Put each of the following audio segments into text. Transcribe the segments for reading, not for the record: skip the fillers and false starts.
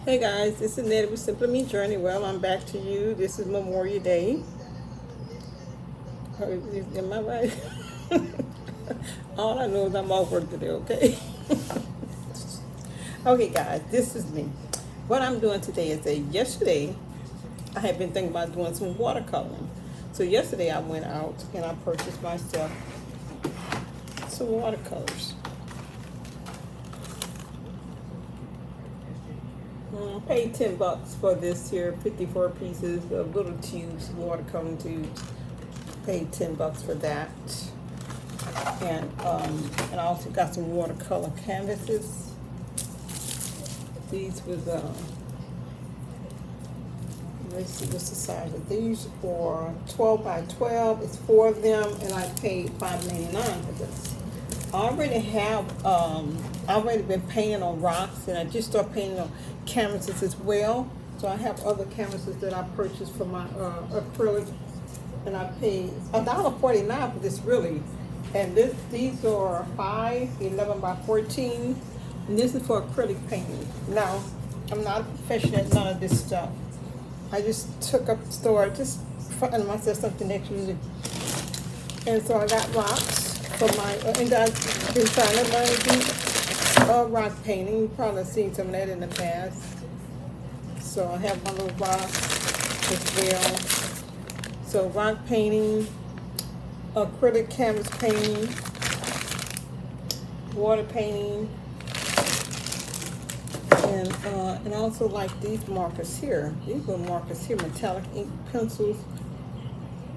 Hey guys, this is Nettie with Simply Me Journey. Well, I'm back to you. This is Memorial Day. Am I right? All I know is I'm off work today, okay? Okay guys, this is me. What I'm doing today is that yesterday I had been thinking about doing some watercoloring. So yesterday I went out and I purchased myself some watercolors. I paid $10 for this here, 54 pieces of little tubes, watercoloring tubes. Paid $10 for that, and I also got some watercolor canvases. These was let's see what's the size of these for 12 by 12. It's 4 of them, and I paid $5.99 for this. I already have already been painting on rocks, and I just started painting on canvases as well. So I have other canvases that I purchased for my acrylic, and I paid $1.49 for this really. And these are 11 by 14, and this is for acrylic painting. Now, I'm not a professional at none of this stuff. I just took up the store, just finding myself something next music. And so I got rocks for my, and I've been trying to learn to do rock painting. You've probably seen some of that in the past. So I have my little rocks as well. So rock painting, acrylic canvas painting, water painting, and I also like these markers here. These little markers here, metallic ink pencils,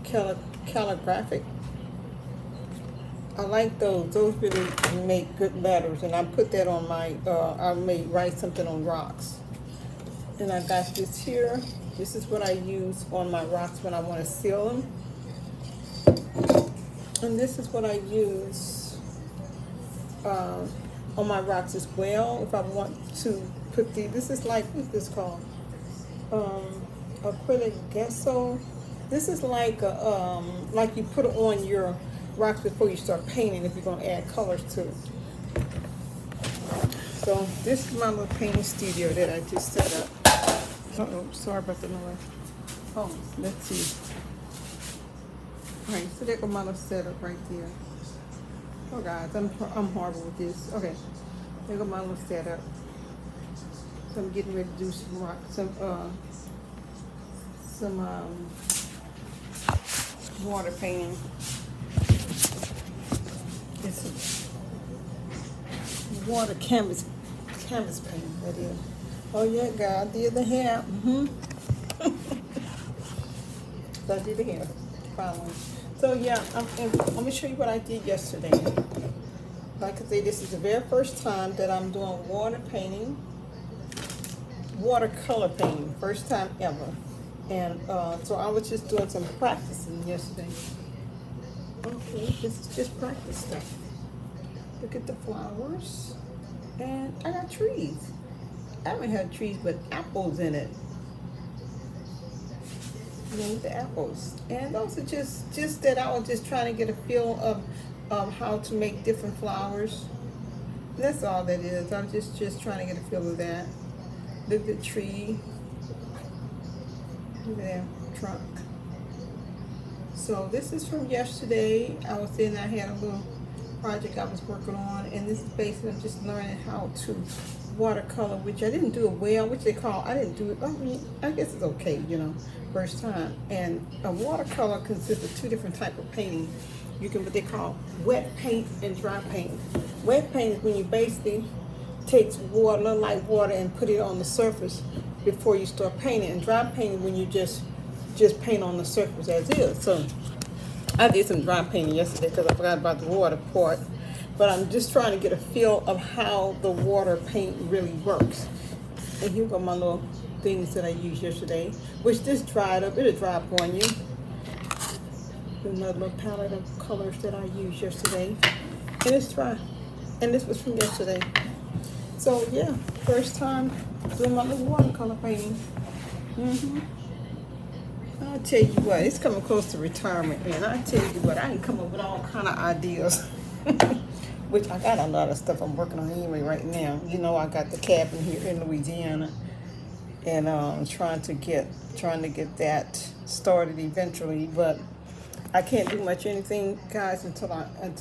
calligraphic. I like those. Those really make good letters, and I put that on my. I may write something on rocks. And I got this here. This is what I use on my rocks when I want to seal them. And this is what I use on my rocks as well. If I want to put this is like, what's this called? Acrylic gesso. This is like you put it on your rocks before you start painting if you're going to add colors to it. So this is my little painting studio that I just set up. Uh-oh, sorry about the noise. Oh, let's see. All right, so there go my little setup right there. Oh guys, I'm horrible with this. Okay, there go my little setup. So I'm getting ready to do some water painting. It's a water canvas painting. That is. Oh yeah, God, I did the hair. So I did the hair. Finally. So yeah, I'm gonna show you what I did yesterday. Like I say, this is the very first time that I'm doing watercolor painting, first time ever. And so I was just doing some practicing yesterday. Okay, this is just practice stuff. Look at the flowers, and I got trees. I haven't had trees with apples in it. The apples, and those are just that I was just trying to get a feel of how to make different flowers. That's all that is. I'm just trying to get a feel of that. Look at the tree. Look at that trunk. So this is from yesterday. I was in. I had a little project I was working on, and this is basically I'm just learning how to watercolor, which I didn't do it well, which they call, I didn't do it, I mean, I guess it's okay, first time. And a watercolor consists of 2 different types of painting. You can, what they call wet paint and dry paint. Wet paint is when you basically take water, a little light water, and put it on the surface before you start painting. And dry paint is when you just paint on the surface as is. So I did some dry painting yesterday because I forgot about the water part. But I'm just trying to get a feel of how the water paint really works. And here go my little things that I used yesterday, which this dried up. It'll dry up on you. Another little palette of colors that I used yesterday. And it's dry. And this was from yesterday. So yeah, first time doing my little watercolor painting. I'll tell you what, it's coming close to retirement, man. I tell you what, I can come up with all kind of ideas. Which I got a lot of stuff I'm working on anyway right now. I got the cabin here in Louisiana. and trying to get that started eventually. But I can't do much anything, guys, until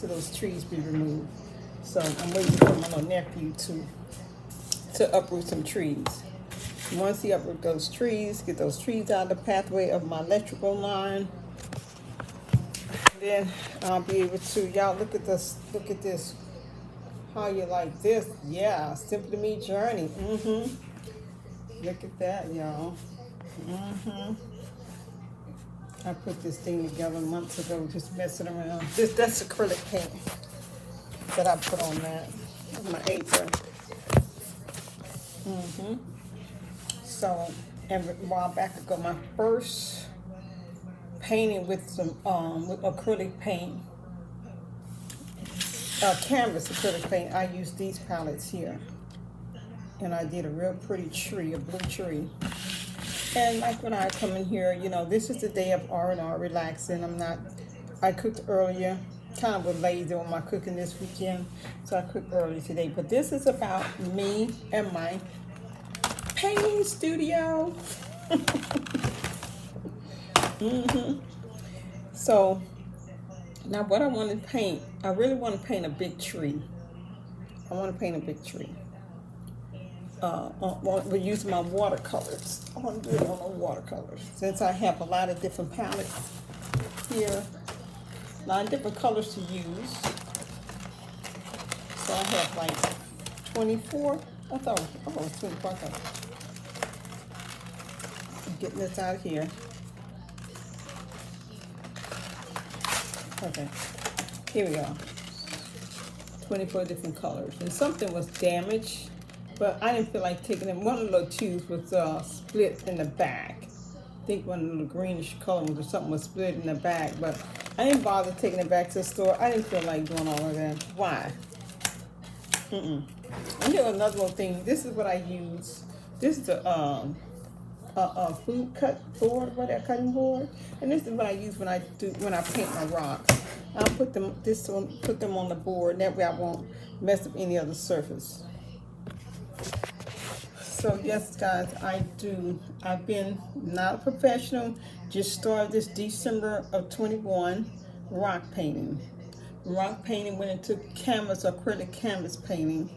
those trees be removed. So I'm waiting for my little nephew to uproot some trees. Once he uproot those trees, get those trees out of the pathway of my electrical line, then I'll be able to. Y'all look at this. Look at this. How you like this? Yeah, Simply Me Journey. Look at that, y'all. I put this thing together months ago, just messing around. That's acrylic paint that I put on that on my apron. So, and a while back ago, my first painting with some with acrylic paint, canvas acrylic paint. I used these palettes here, and I did a real pretty tree, a blue tree. And like when I come in here, you know, this is the day of R&R, relaxing. I cooked earlier, kind of was lazy on my cooking this weekend, so I cooked early today. But this is about me and my painting studio. So now what I want to paint, I really want to paint a big tree. I want to paint a big tree. We're using my watercolors. I want to do it on the watercolors. Since I have a lot of different palettes here, a lot of different colors to use. So I have like 24. I thought it was 24. I'm getting this out of here. Okay, here we go. 24 different colors. And something was damaged, but I didn't feel like taking it. One of the little tubes was split in the back. I think one of the little greenish colors or something was split in the back, but I didn't bother taking it back to the store. I didn't feel like doing all of that. Why? And here's another little thing. This is what I use. This is a food cut board, cutting board, and this is what I use when I paint my rocks. I'll put them on the board. That way I won't mess up any other surface. So yes, guys, I've been not a professional. Just started this December of 21 rock painting. Rock painting went into canvas, acrylic canvas painting.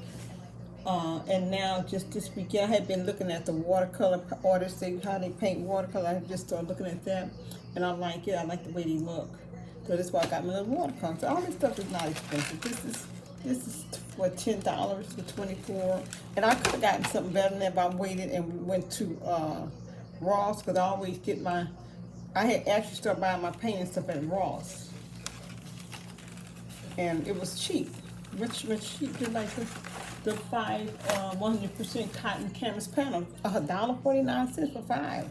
And now just this weekend, I had been looking at the watercolor artists, how they paint watercolor. I just started looking at that, and I like it. I like the way they look. So that's why I got my little watercolor. So all this stuff is not expensive. This is for $10 for 24. And I could have gotten something better than that if I waited and went to Ross, because I always get I had actually started buying my painting stuff at Ross. And it was cheap. Which cheap, just like the 100% cotton canvas panel, $1.49 for 5.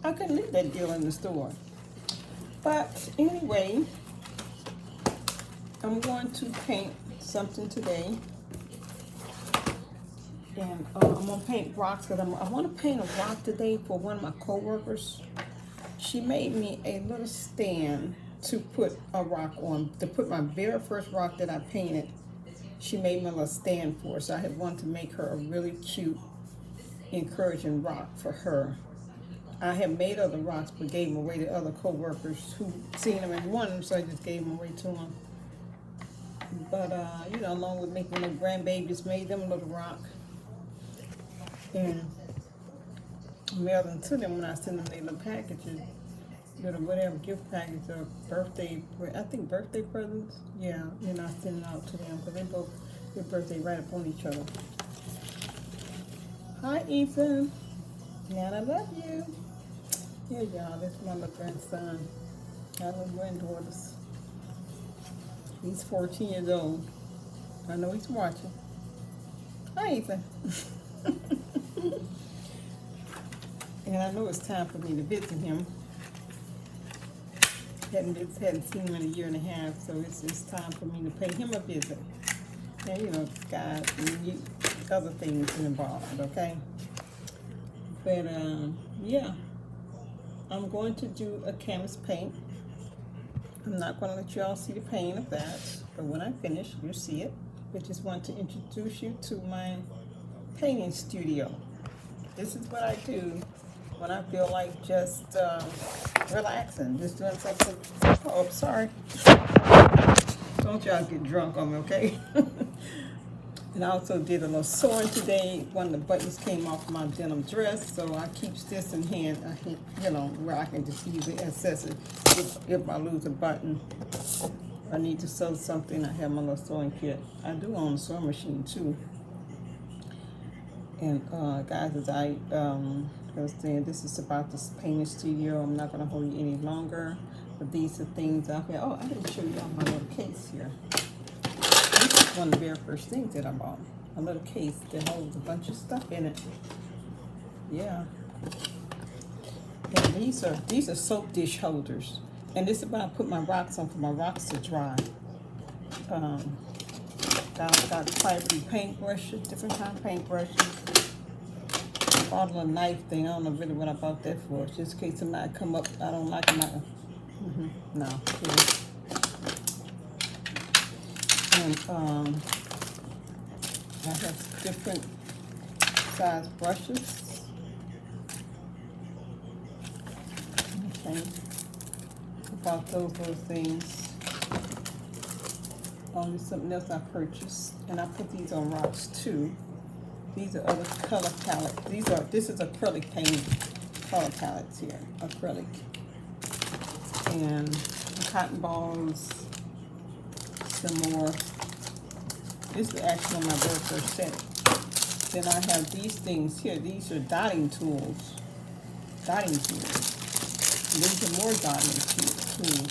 I couldn't leave that deal in the store. But anyway, I'm going to paint something today. And I'm going to paint rocks, because I want to paint a rock today for one of my co-workers. She made me a little stand to put a rock on, to put my very first rock that I painted. She made me a little stand for it, so I had wanted to make her a really cute, encouraging rock for her. I had made other rocks, but gave them away to other co-workers who seen them and wanted them, so I just gave them away to them. But, you know, along with making little grandbabies, made them a little rock. And mailed them to them when I send them their little packages. Little whatever gift package or birthday presents. Yeah, and I send it out to them because they both, their birthday right up on each other. Hi, Ethan. Nana, I love you. Yeah, y'all, this is my little grandson. I have little granddaughters. He's 14 years old. I know he's watching. Hi, Ethan. And I know it's time for me to visit him. Hadn't seen him in a year and a half, so it's time for me to pay him a visit. And you know, guys, other things involved, okay? But yeah, I'm going to do a canvas paint. I'm not going to let y'all see the paint of that, but when I finish, you'll see it. I just want to introduce you to my painting studio. This is what I do when I feel like just relaxing, just doing something. Oh, sorry. Don't y'all get drunk on me, okay? And I also did a little sewing today. One of the buttons came off my denim dress, so I keep this in hand, you know, where I can just use it as accessory if I lose a button. I need to sew something. I have my little sewing kit. I do own a sewing machine too. And guys, as I was saying, this is about this painting studio. I'm not going to hold you any longer, but these are things out here. Oh, I didn't show y'all my little case here. This is one of the very first things that I bought. A little case that holds a bunch of stuff in it. Yeah. And these are soap dish holders. And this is when I put my rocks on for my rocks to dry. Got quite a few paintbrushes, different kind of paintbrushes. Bought a little knife thing. I don't know really what I bought that for. Just in case somebody come up, I don't like them. No. And I have different size brushes. Okay. About those little things. There's something else I purchased, and I put these on rocks too. These are other color palettes. This is acrylic paint color palettes here, acrylic, and cotton balls. Some more. This is actually my very first set. Then I have these things here. These are dotting tools. These are more dotting tools.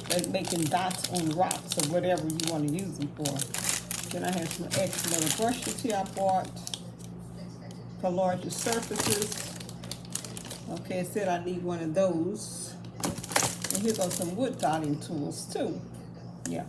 They're making dots on rocks or whatever you want to use them for. Then I have some extra little brushes here I bought for larger surfaces. Okay, I said I need one of those. And here goes some wood dotting tools too. Yeah.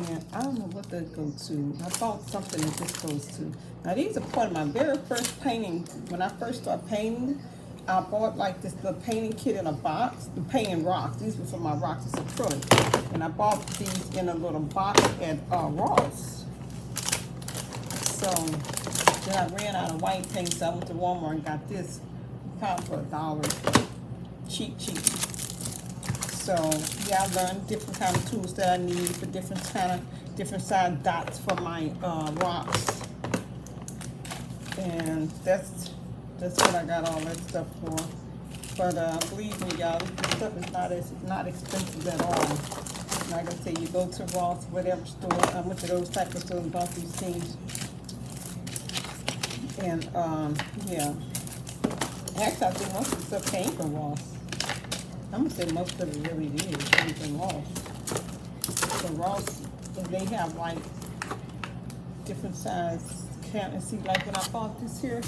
And I don't know what they go to. I bought something that this goes to. Now these are part of my very first painting. When I first started painting, I bought like this little painting kit in a box. I'm painting rocks. These were for my rocks. It's acrylic. And I bought these in a little box at Ross. So then I ran out of white paint, so I went to Walmart and got this probably for $1. Cheap. So yeah, I learned different kind of tools that I need for different size dots for my rocks. And that's what I got all that stuff for. But believe me, y'all, this stuff is not expensive at all. Like I say, you go to Ross, whatever store. I went to those type of stores and bought these things. And yeah, actually, I think most of the stuff came from Ross. I'm gonna say most of it really is came from Ross. So Ross, they have like different size. Can't see, like when I bought this here.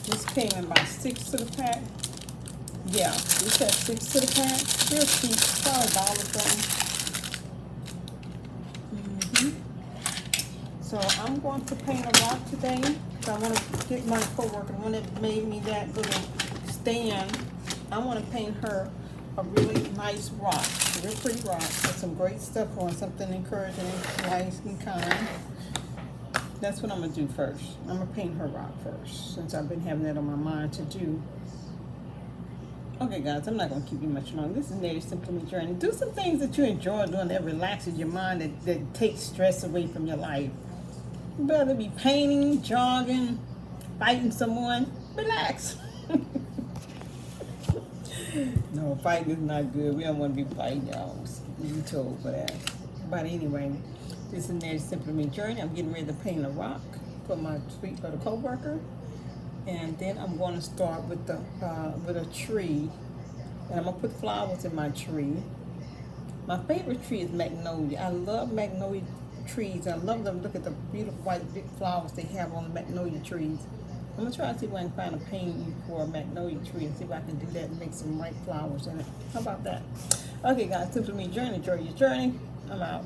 This came in by 6 to the pack. Yeah, this has 6 to the pack. They're cheap, probably $1 from. So I'm going to paint a rock today. So I want to get my coworker, the one that made me that little stand. I want to paint her a really nice rock, a real pretty rock with some great stuff on, something encouraging, nice and kind. That's what I'm going to do first. I'm going to paint her rock first, since I've been having that on my mind to do. Okay, guys, I'm not going to keep you much longer. This is Nettie Simply Me Journey. Do some things that you enjoy doing that relaxes your mind, that takes stress away from your life. Whether it be painting, jogging, fighting someone, relax. No, fighting is not good. We don't want to be fighting, y'all. You told for that. But anyway, this is Nettie Simply Me Journey. I'm getting ready to paint a rock for my coworker, and then I'm going to start with a tree, and I'm gonna put flowers in my tree. My favorite tree is magnolia. I love magnolia trees. I love them. Look at the beautiful white big flowers they have on the magnolia trees. I'm gonna try to see if I can find a painting for a magnolia tree and see if I can do that and make some white flowers in it. How about that? Okay, guys, Simply Me Journey. Enjoy your journey. I'm out.